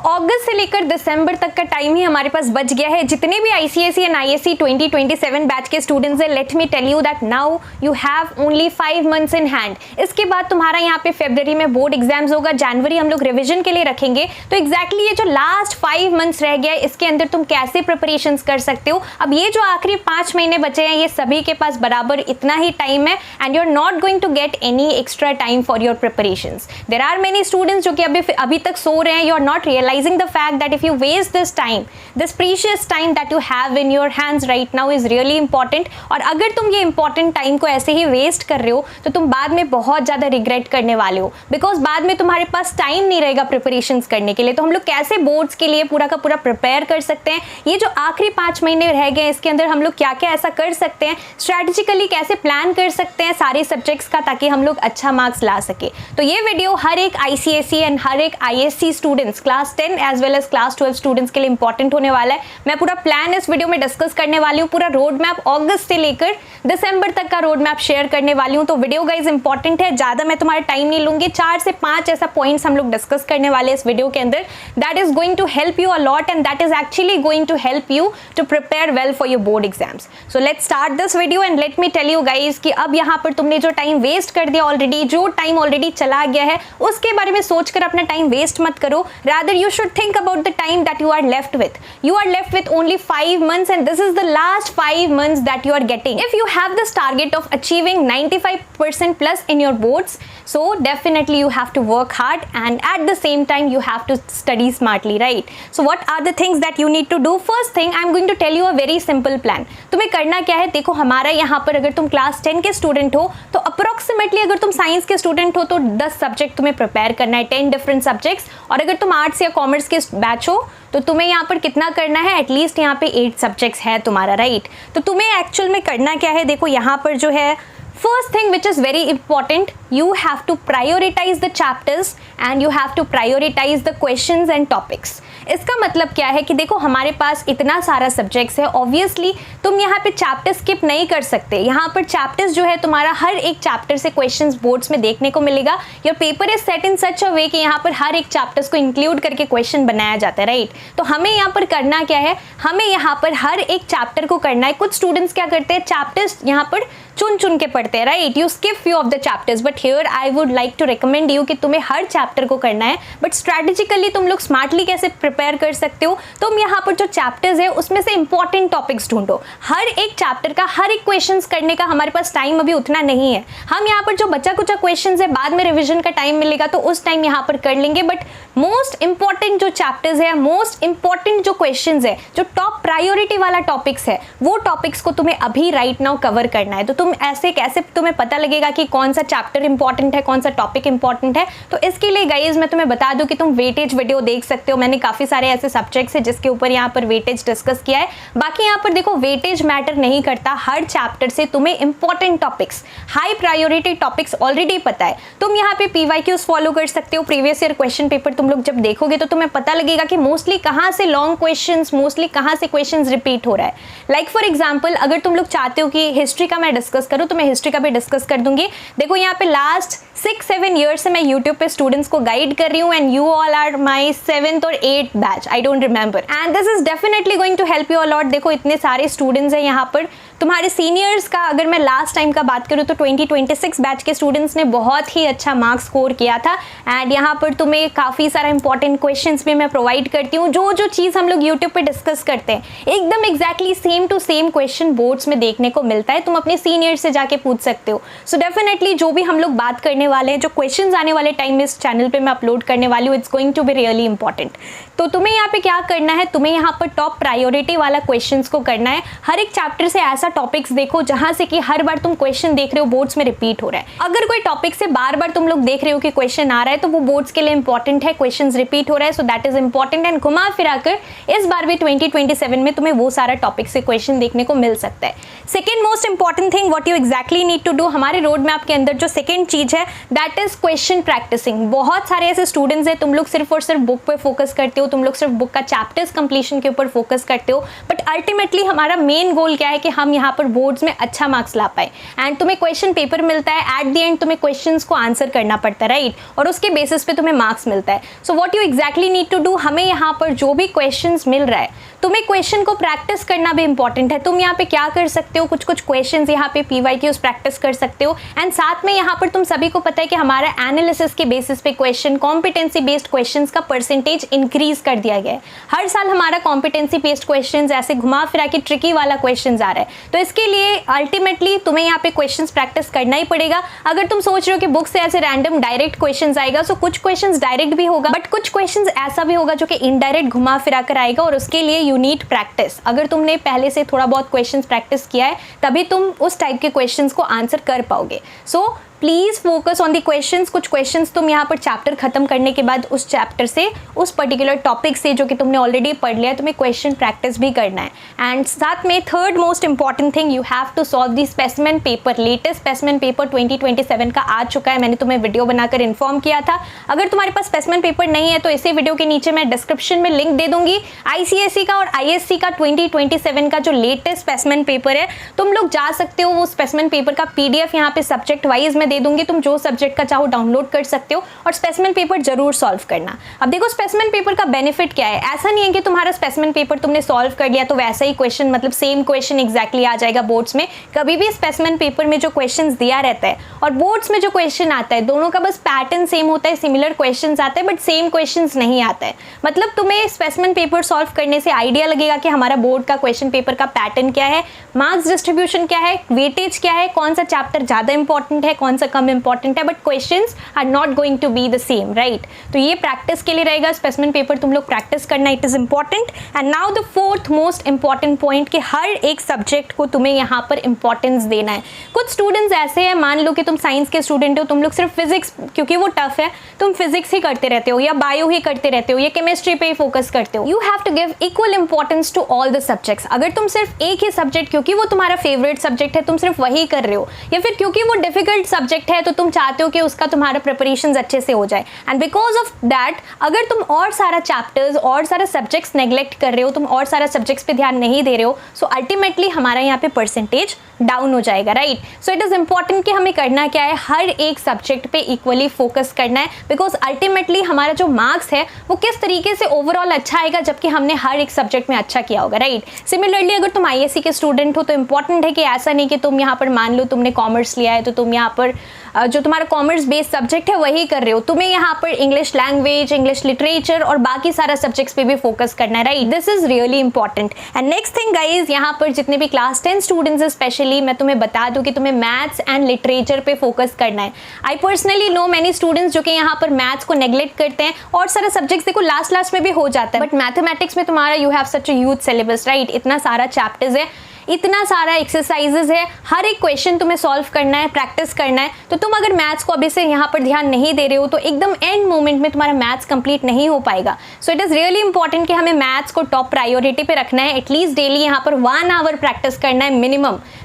अगस्त से लेकर दिसंबर तक का टाइम ही हमारे पास बच गया है। जितने भी ICSE एंड ISC 2027 बैच के स्टूडेंट्स हैं, let me tell you that now you have only 5 months in hand. इसके बाद तुम्हारा यहाँ पे फरवरी में बोर्ड एग्जाम्स होगा, जनवरी हम लोग रिविजन के लिए रखेंगे। तो एग्जैक्टली ये जो लास्ट 5 मंथ्स रह गया है, इसके अंदर तुम कैसे प्रिपरेशंस कर सकते हो। अब ये जो आखिरी 5 महीने बचे हैं, ये सभी के पास बराबर इतना ही टाइम है and you are not going to get any extra time for your preparations. There are many students जो कि अभी तक सो रहे हैं। You are not realising the fact that if you waste this time, this precious time that you have in your hands right now is really important. और अगर तुम ये इंपॉर्टेंट टाइम को ऐसे ही वेस्ट कर रहे हो तो तुम बाद में बहुत ज्यादा रिग्रेट करने वाले हो, बिकॉज बाद में तुम्हारे पास टाइम नहीं रहेगा प्रिपरेशंस करने के लिए। तो हम लोग कैसे बोर्ड्स के लिए पूरा का पूरा प्रिपेयर कर सकते हैं, ये जो आखिरी 5 महीने रह गए इसके अंदर हम लोग क्या क्या ऐसा कर सकते हैं, स्ट्रेटेजिकली कैसे प्लान कर सकते हैं सारे सब्जेक्ट्स का, ताकि हम लोग अच्छा मार्क्स ला सके। तो ये वीडियो हर एक ICSE एंड हर एक ISC students, class 10 as well as class 12 students के लिए इंपॉर्टेंट होने वाला है। मैं पूरा प्लान इस वीडियो में डिस्कस करने वाली हूँ, पूरा रोड मैप अगस्त से लेकर दिसंबर तक का रोड मैप शेयर करने वाली हूँ। तो वीडियो गाइज इंपॉर्टेंट है, ज्यादा मैं तुम्हारा टाइम नहीं लूंगी। 4 से 5 ऐसा पॉइंट्स हम लोग डिस्कस करने वाले हैं इस वीडियो के अंदर, that is going to help you a lot and that is actually going to help you to prepare well for your board exams. So let's start this video and let me tell you guys कि अब यहाँ पर तुमने जो time waste कर दिया already, जो time already चला गया है, उसके बारे में सोचकर अपना टाइम वेस्ट मत करो। Rather you should think about the time that you are left with. You are left with only 5 months and this is the last 5 months that you are getting. If you have this target of achieving 95% plus in your boards, so definitely you have to work hard and at the same time you have to study smartly, right? So what are the things that you need to do? First thing, I'm going to tell you a very simple plan. तुम्हें करना क्या है, देखो हमारा यहाँ पर अगर तुम क्लास 10 के स्टूडेंट हो तो अप्रोक्सीमेटली अगर तुम साइंस के स्टूडेंट हो तो 10 सब्जेक्ट तुम्हें प्रिपेयर करना है, 10 डिफरेंट सब्जेक्ट्स। और अगर तुम आर्ट्स या कॉमर्स के बैच हो तो तुम्हें यहाँ पर कितना करना है, एटलीस्ट यहाँ पे 8 सब्जेक्ट्स है तुम्हारा, राइट? तो तुम्हें एक्चुअल में करना क्या है, देखो यहाँ पर जो है first thing which is very important, you have to prioritize the chapters and you have to prioritize the questions and topics. इसका मतलब क्या है कि देखो हमारे पास इतना सारा सब्जेक्ट्स है, ऑब्वियसली तुम यहाँ पे चैप्टर स्किप नहीं कर सकते। यहाँ पर चैप्टर्स जो है तुम्हारा हर एक चैप्टर से क्वेश्चंस बोर्ड्स में देखने को मिलेगा। योर पेपर इज सेट इन सच अ वे कि यहाँ पर हर एक चैप्टर्स को इंक्लूड करके क्वेश्चन बनाया जाता है, राइट? तो हमें यहाँ पर करना क्या है, हमें यहाँ पर हर एक चैप्टर को करना है। कुछ स्टूडेंट्स क्या करते हैं, चैप्टर्स यहाँ पर चुन चुन के पढ़ते हैं, right? You skip few of the chapters, but here I would like to recommend you कि तुम्हें हर चैप्टर को करना है। बट स्ट्रेटेजिकली तुम लोग स्मार्टली कैसे प्रिपेयर कर सकते हो, तुम यहाँ पर जो चैप्टर्स है उसमें से इंपॉर्टेंट टॉपिक्स ढूंढो। हर एक चैप्टर का हर एक क्वेश्चंस करने का हमारे पास टाइम अभी उतना नहीं है। हम यहाँ पर जो बचा कुचा क्वेश्चंस है बाद में रिविजन का टाइम मिलेगा तो उस टाइम यहाँ पर कर लेंगे। बट मोस्ट इंपॉर्टेंट जो चैप्टर्स है, मोस्ट इंपॉर्टेंट जो क्वेश्चंस है, जो टॉप प्रायोरिटी वाला टॉपिक्स है, वो टॉपिक्स को तुम्हें अभी राइट नाउ कवर करना है। तो तुम ऐसे कैसे तुम्हें पता लगेगा कि कौन सा चैप्टर इंपॉर्टेंट है, कौन सा टॉपिक इंपॉर्टेंट है? तो इसके लिए गाइज मैं तुम्हें बता दूं कि तुम वेटेज वीडियो देख सकते हो। मैंने काफी सारे ऐसे सब्जेक्ट्स है जिसके ऊपर यहाँ पर वेटेज डिस्कस किया है। बाकी यहाँ पर देखो वेटेज मैटर नहीं करता, हर चैप्टर से तुम्हें important topics, high priority topics already पता है। तुम यहाँ पे PYQs फॉलो कर सकते हो। प्रीवियस ईयर क्वेश्चन पेपर तुम लोग जब देखोगे तो तुम्हें पता लगेगा कि मोस्टली कहाँ से लॉन्ग क्वेश्चंस, मोस्टली कहाँ से क्वेश्चंस रिपीट हो रहा है। लाइक फॉर एग्जांपल अगर तुम लोग चाहते हो कि हिस्ट्री का मैं डिस्कस करूँ तो मैं हिस्ट्री का भी डिस्कस कर दूंगी। देखो यहाँ पे लास्ट 6-7 ईयर्स से मैं यूट्यूब पे स्टूडेंट्स को गाइड कर रही हूँ and you all are my 7th और 8th batch, I don't remember, and this is definitely going to help you a lot. देखो इतने सारे स्टूडेंट्स हैं यहाँ पर। तुम्हारे सीनियर्स का अगर मैं लास्ट टाइम का बात करूँ तो 2026 बैच के स्टूडेंट्स ने बहुत ही अच्छा मार्क्स स्कोर किया था एंड यहाँ पर तुम्हें काफ़ी सारा इंपॉर्टेंट क्वेश्चंस भी मैं प्रोवाइड करती हूँ। जो जो चीज़ हम लोग यूट्यूब पे डिस्कस करते हैं एकदम exactly same to same question boards में देखने को मिलता है। तुम अपने सीनियर से जाके पूछ सकते हो। सो डेफिनेटली जो भी हम लोग बात करने वाले हैं, जो क्वेश्चंस आने वाले टाइम में इस चैनल पे मैं अपलोड करने वाली हूँ, it's going to be really important. तो तुम्हें यहाँ पे क्या करना है, तुम्हें यहाँ पर टॉप प्रायोरिटी वाला क्वेश्चंस को करना है। हर एक चैप्टर से ऐसा टॉपिक्स देखो जहां से कि हर बार तुम क्वेश्चन देख रहे हो बोर्ड्स में रिपीट हो रहा है। अगर कोई टॉपिक से बार बार तुम लोग देख रहे हो कि क्वेश्चन आ रहा है तो वो बोर्ड्स के लिए इंपॉर्टेंट है, क्वेश्चंस रिपीट हो रहा है, so that is important. And घुमा फिरा कर इस बार भी 2027 में तुम्हें वो सारा टॉपिक से क्वेश्चन देखने को मिल सकता है। Second most important thing what you exactly need to do, हमारे रोड मैप के अंदर जो सेकेंड चीज है दैट इज क्वेश्चन प्रैक्टिसिंग। बहुत सारे ऐसे स्टूडेंट्स हैं, तुम लोग सिर्फ और सिर्फ बुक पे फोकस करते हो, तुम लोग सिर्फ बुक का चैप्टर्स कंप्लीशन के ऊपर फोकस करते हो, बट अल्टीमेटली हमारा मेन गोल क्या है कि हम यहाँ पर बोर्ड्स में अच्छा मार्क्स ला पाए। एंड तुम्हें क्वेश्चन पेपर मिलता है, एट द एंड तुम्हें क्वेश्चंस को आंसर करना पड़ता है, राइट? और उसके बेसिस पे तुम्हें मार्क्स मिलता है। So what you exactly need to do, हमें यहाँ पर जो भी क्वेश्चंस मिल रहा है, तुम्हें क्वेश्चन को प्रैक्टिस करना भी इंपॉर्टेंट है। तुम यहाँ पे क्या कर सकते हो, कुछ कुछ क्वेश्चंस यहाँ पे PYQs प्रैक्टिस कर सकते हो। एंड साथ में यहाँ पर तुम सभी को पता है कि हमारा एनालिसिस के बेसिस पे क्वेश्चन, कॉम्पिटेंसी बेस्ड क्वेश्चंस का परसेंटेज इंक्रीज कर दिया गया है। हर साल हमारा कॉम्पिटेंसी बेस्ड क्वेश्चंस ऐसे घुमा फिरा के ट्रिकी वाला क्वेश्चंस आ रहा है, तो इसके लिए अल्टीमेटली तुम्हें यहाँ पे क्वेश्चंस प्रैक्टिस करना ही पड़ेगा। अगर तुम सोच रहे हो कि बुक से ऐसे रैंडम डायरेक्ट क्वेश्चंस आएगा, सो कुछ क्वेश्चंस डायरेक्ट भी होगा, बट कुछ क्वेश्चंस ऐसा भी होगा जो कि इनडायरेक्ट घुमा फिरा कर आएगा, और उसके लिए यू नीड प्रैक्टिस। अगर तुमने पहले से थोड़ा बहुत क्वेश्चंस प्रैक्टिस किया है, तभी तुम उस टाइप के क्वेश्चंस को आंसर कर पाओगे। So please focus on the questions. कुछ क्वेश्चंस तुम यहाँ पर चैप्टर खत्म करने के बाद उस चैप्टर से, उस पर्टिकुलर टॉपिक से जो कि तुमने ऑलरेडी पढ़ लिया, तुम्हें क्वेश्चन प्रैक्टिस भी करना है। एंड साथ में third most important thing, you have to solve the specimen paper. Latest specimen paper 2027 का आ चुका है, मैंने तुम्हें वीडियो बनाकर इन्फॉर्म किया था। अगर तुम्हारे पास स्पेसिमेन पेपर नहीं है तो इसी वीडियो के नीचे मैं डिस्क्रिप्शन में लिंक दे दूंगी। ICSE का और ISC का 2027 का जो लेटेस्ट स्पेसिमेन पेपर है, तुम लोग जा सकते हो, वो स्पेसिमेन पेपर का PDF यहाँ पे सब्जेक्ट वाइज दे दूंगी, तुम जो सब्जेक्ट का चाहो डाउनलोड कर सकते हो, और स्पेसिमेन पेपर जरूर सॉल्व करना। अब देखो स्पेसिमेन पेपर का बेनिफिट क्या है, ऐसा नहीं है कि तुम्हारा स्पेसिमेन पेपर तुमने सॉल्व कर लिया तो वैसा ही क्वेश्चन, मतलब सेम क्वेश्चन एग्जैक्टली आ जाएगा बोर्ड्स में। कभी भी स्पेसिमेन पेपर में जो क्वेश्चन दिया रहता है और बोर्ड्स में जो क्वेश्चन आता है, दोनों का बस पैटर्न सेम होता है, सिमिलर क्वेश्चन आते हैं, बट सेम क्वेश्चन नहीं आता है। मतलब तुम्हें स्पेसिमेन पेपर सॉल्व करने से आइडिया लगेगा कि हमारा बोर्ड का क्वेश्चन पेपर का पैटर्न क्या है, मार्क्स डिस्ट्रीब्यूशन क्या है, वेटेज क्या है, कौन सा चैप्टर ज्यादा इंपॉर्टेंट है, कौन सा कम इंपॉर्टेंट है, but questions are not going to be the same, right. तो ये प्रैक्टिस के लिए रहेगा, स्पेसिमेन पेपर तुम लोग प्रैक्टिस करना, it is important. And now the fourth most important point, कि हर एक सब्जेक्ट को तुम्हें यहाँ पर इंपॉर्टेंस देना है। कुछ स्टूडेंट्स ऐसे हैं, मान लो कि तुम साइंस के स्टूडेंट हो, तुम लोग सिर्फ फिजिक्स, क्योंकि वो टफ है, तुम फिजिक्स ही करते रहते हो, या बायो ही करते रहते हो, या केमिस्ट्री पे ही फोकस करते हो। You have to give equal importance to all the subjects. अगर तुम सिर्फ एक ही सब्जेक्ट, क्योंकि वो तुम्हारा फेवरेट सब्जेक्ट है, तुम सिर्फ वही कर रहे हो, या फिर क्योंकि वो डिफिकल्ट सब्जेक्ट है तो तुम चाहते हो कि उसका तुम्हारा प्रिपरेशन अच्छे से हो जाए, एंड बिकॉज ऑफ दैट अगर तुम और सारा चैप्टर्स और सारा सब्जेक्ट्स नेग्लेक्ट कर रहे हो, तुम और सारा सब्जेक्ट्स पे ध्यान नहीं दे रहे हो, सो अल्टीमेटली हमारा यहाँ पे परसेंटेज डाउन हो जाएगा, right. So it is important कि हमें करना क्या है, हर एक सब्जेक्ट पे इक्वली फोकस करना है, बिकॉज अल्टीमेटली हमारा जो मार्क्स है वो किस तरीके से ओवरऑल अच्छा आएगा, जबकि हमने हर एक सब्जेक्ट में अच्छा किया होगा, राइट। सिमिलरली अगर तुम ISC के स्टूडेंट हो तो इंपॉर्टेंट है कि ऐसा नहीं कि तुम यहाँ पर, मान लो तुमने कॉमर्स लिया है तो तुम यहाँ पर जो तुम्हारा कॉमर्स बेस्ड सब्जेक्ट है वही कर रहे हो, तुम्हें यहाँ पर इंग्लिश लैंग्वेज, इंग्लिश लिटरेचर और बाकी सारा सब्जेक्ट्स पे भी फोकस करना है, right. This is really important. And next thing guys, यहाँ पर जितने भी क्लास 10 स्टूडेंट्स है, स्पेशली मैं तुम्हें बता दूं कि तुम्हें मैथ्स एंड लिटरेचर पे फोकस करना है। I personally know many students जो कि यहाँ पर मैथ्स को नेग्लेक्ट करते हैं, और सारा सब्जेक्ट्स देखो लास्ट में भी हो जाता है, बट मैथमेटिक्स में तुम्हारा you have such a huge syllabus, right. इतना सारा चैप्टर्स है, इतना सारा एक्सरसाइजेज है, हर एक क्वेश्चन तुम्हें सॉल्व करना है, प्रैक्टिस करना है। तो तुम अगर मैथ्स को अभी से यहाँ पर ध्यान नहीं दे रहे हो तो एकदम एंड मोमेंट में तुम्हारा मैथ्स कंप्लीट नहीं हो पाएगा। So it is really important कि हमें मैथ्स को टॉप प्रायोरिटी पे रखना है। एटलीस्ट डेली यहाँ पर 1 आवर प्रैक्टिस करना है,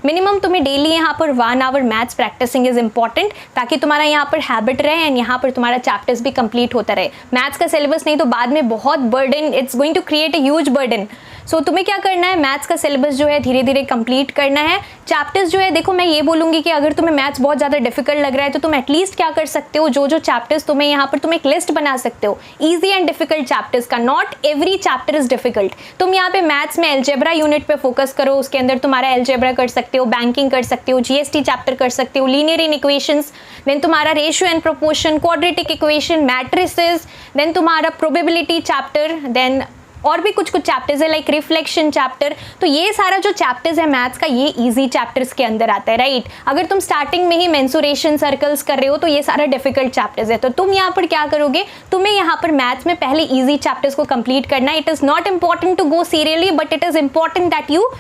मिनिमम तुम्हें डेली यहाँ पर 1 hour maths practising is important, ताकि तुम्हारा यहाँ पर हैबिट रहे एंड यहाँ पर तुम्हारा चैप्टर्स भी कंप्लीट होता रहे। मैथ्स का सिलेबस नहीं तो बाद में बहुत burden, it's going to create a huge burden. So तुम्हें क्या करना है, मैथ्स का सिलेबस जो है धीरे धीरे कंप्लीट करना है। चैप्टर्स जो है, देखो मैं ये बोलूँगी कि अगर तुम्हें मैथ्स बहुत ज़्यादा डिफिकल्ट लग रहा है तो तुम एटलीस्ट क्या कर सकते हो, जो चैप्टर्स तुम्हें यहाँ पर, तुम एक लिस्ट बना सकते हो ईजी एंड डिफिकल्ट चैप्टर्स का। Not every chapter is difficult. तुम यहाँ पे मैथ्स में एल्जेब्रा यूनिट पे फोकस करो, उसके अंदर तुम्हारा एल्जेब्रा कर सकते हो, बैंकिंग कर सकते हो, GST चैप्टर कर सकते हो, लीनियर इक्वेशंस, देन तुम्हारा ratio and proportion, quadratic equation, matrices, then तुम्हारा प्रोबेबिलिटी चैप्टर, देन और भी कुछ चैप्टर्स है लाइक रिफ्लेक्शन चैप्टर। तो ये सारा जो चैप्टर्स है मैथ्स का, ये इजी चैप्टर्स के अंदर आता है, राइट। अगर तुम स्टार्टिंग में ही मेंसुरेशन सर्कल्स कर रहे हो तो ये सारा डिफिकल्ट चैप्टर्स है। तो तुम यहाँ पर क्या करोगे, तुम्हें यहाँ पर मैथ्स में पहले इजी चैप्टर्स को कंप्लीट करना है। It is not important to go seriously, but it is important that you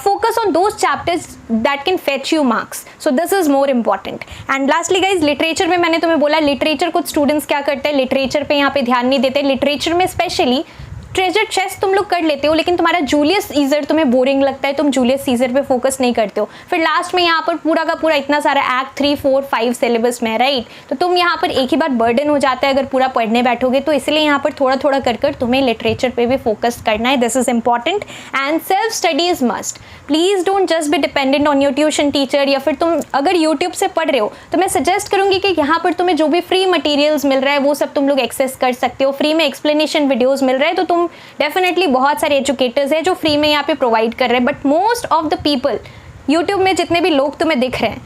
focus on those chapters that can fetch you marks. So this is more important. And lastly guys, literature में मैंने तुम्हें बोला, literature कुछ students क्या करते हैं, literature पे यहाँ पे ध्यान नहीं देते। लिटरेचर में स्पेशली ट्रेजर चेस्ट तुम लोग कर लेते हो, लेकिन तुम्हारा जूलियस सीजर तुम्हें बोरिंग लगता है, तुम जूलियस सीजर पे फोकस नहीं करते हो, फिर लास्ट में यहाँ पर पूरा का पूरा इतना सारा एक्ट 3, 4, 5 सिलेबस में, राइट, तो तुम यहाँ पर एक ही बार बर्डन हो जाता है अगर पूरा पढ़ने बैठोगे, तो इसलिए यहाँ पर थोड़ा थोड़ा कर तुम्हें लिटरेचर पे भी फोकस करना है। This is important and self study is must. Please don't just be dependent on your tuition teacher, या फिर तुम अगर यूट्यूब से पढ़ रहे हो तो मैं सजेस्ट करूंगी कि यहाँ पर तुम्हें जो भी फ्री मटेरियल्स मिल रहा है वो सब तुम लोग एक्सेस कर सकते हो। फ्री में एक्सप्लेनेशन वीडियोस मिल रहे हैं, तो तुम डेफिनेटली बहुत सारे एजुकेटर्स हैं जो फ्री में यहाँ पे प्रोवाइड कर रहे हैं, but most of the people YouTube में जितने भी लोग तुम्हें दिख रहे हैं,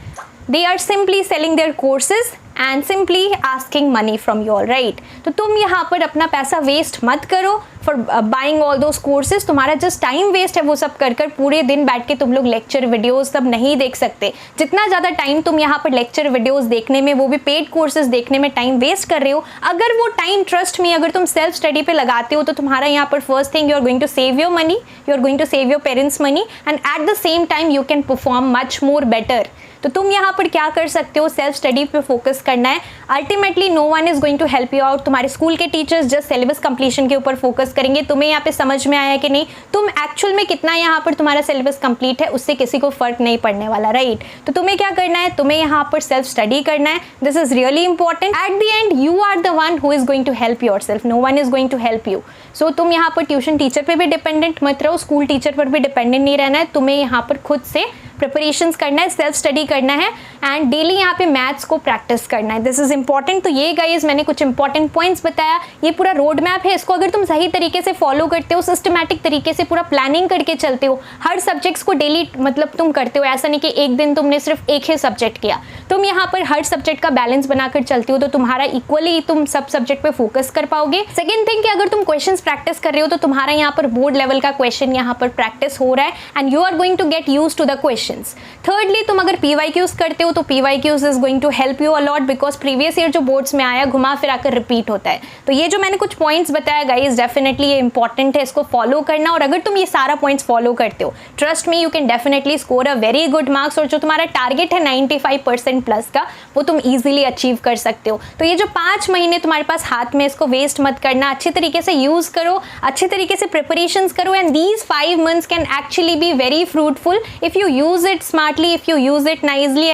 they are simply selling their courses and simply asking money from you all, right. तो तुम यहाँ पर अपना पैसा वेस्ट मत करो for buying all those courses. तुम्हारा जस्ट टाइम वेस्ट है वो सब कर पूरे दिन बैठ के तुम लोग लेक्चर वीडियोस सब नहीं देख सकते। जितना ज़्यादा टाइम तुम यहाँ पर लेक्चर वीडियोस देखने में, वो भी पेड कोर्सेज देखने में टाइम वेस्ट कर रहे हो, अगर वो टाइम, ट्रस्ट में, अगर तुम सेल्फ स्टडी पे लगाते हो तो तुम्हारा यहाँ पर first thing, you are going to save your money, you are going to save your parents money and at the same time you can perform much more better. तो तुम यहाँ पर क्या कर सकते हो, सेल्फ स्टडी पे फोकस करना है। Ultimately no one is going to help you out. तुम्हारे स्कूल के टीचर्स जस्ट सिलेबस कंप्लीशन के ऊपर फोकस करेंगे। तुम्हें यहाँ पे समझ में आया कि नहीं, तुम एक्चुअल में कितना यहाँ पर तुम्हारा सिलेबस कंप्लीट है, उससे किसी को फर्क नहीं पड़ने वाला, राइट। तो तुम्हें क्या करना है, तुम्हें यहाँ पर सेल्फ स्टडी करना है। This is really important. At the end you are the one who is going to help yourself, no one is going to help you. So तुम यहाँ पर ट्यूशन टीचर पे भी डिपेंडेंट मत रहो, school teacher पर भी dependent नहीं रहना है। तुम्हें यहाँ पर खुद से प्रिपरेशंस करना है, सेल्फ स्टडी करना है एंड डेली यहाँ पे मैथ्स को प्रैक्टिस करना है। This is important. तो ये गाइस मैंने कुछ इंपॉर्टेंट पॉइंट्स बताया। ये पूरा रोड मैप है, इसको अगर तुम सही तरीके से फॉलो करते हो, सिस्टमैटिक तरीके से पूरा प्लानिंग करके चलते हो, हर सब्जेक्ट्स को डेली मतलब तुम करते हो, ऐसा नहीं कि एक दिन तुमने सिर्फ एक ही सब्जेक्ट किया, तुम यहाँ पर हर सब्जेक्ट का बैलेंस बनाकर चलते हो, तो तुम्हारा इक्वली तुम सब सब्जेक्ट पे फोकस कर पाओगे। सेकेंड थिंग कि अगर तुम क्वेश्चंस प्रैक्टिस कर रहे हो तो तुम्हारा यहाँ पर बोर्ड लेवल का क्वेश्चन यहाँ पर प्रैक्टिस हो रहा है and you are going to get use to the questions. Thirdly, तुम अगर PYQs करते हो तो PYQs is going to help you a lot, because previous year जो बोर्ड्स में आया घुमा फिरा कर रिपीट होता है। तो ये जो मैंने कुछ पॉइंट्स बताया गाइस, डेफिनेटली ये इंपॉर्टेंट है, इसको फॉलो करना। और अगर तुम ये सारा पॉइंट्स फॉलो करते हो, trust me, you can definitely score a very good marks, और जो तुम्हारा टारगेट है 95% प्लस का, वो तुम इजीली अचीव कर सकते हो। तो ये जो 5 महीने तुम्हारे पास हाथ में, इसको वेस्ट मत करना, अच्छे तरीके से यूज करो, अच्छे तरीके से प्रिपरेशंस करो and these 5 months can actually be very fruitful if you use it smartly, if you use it nicely.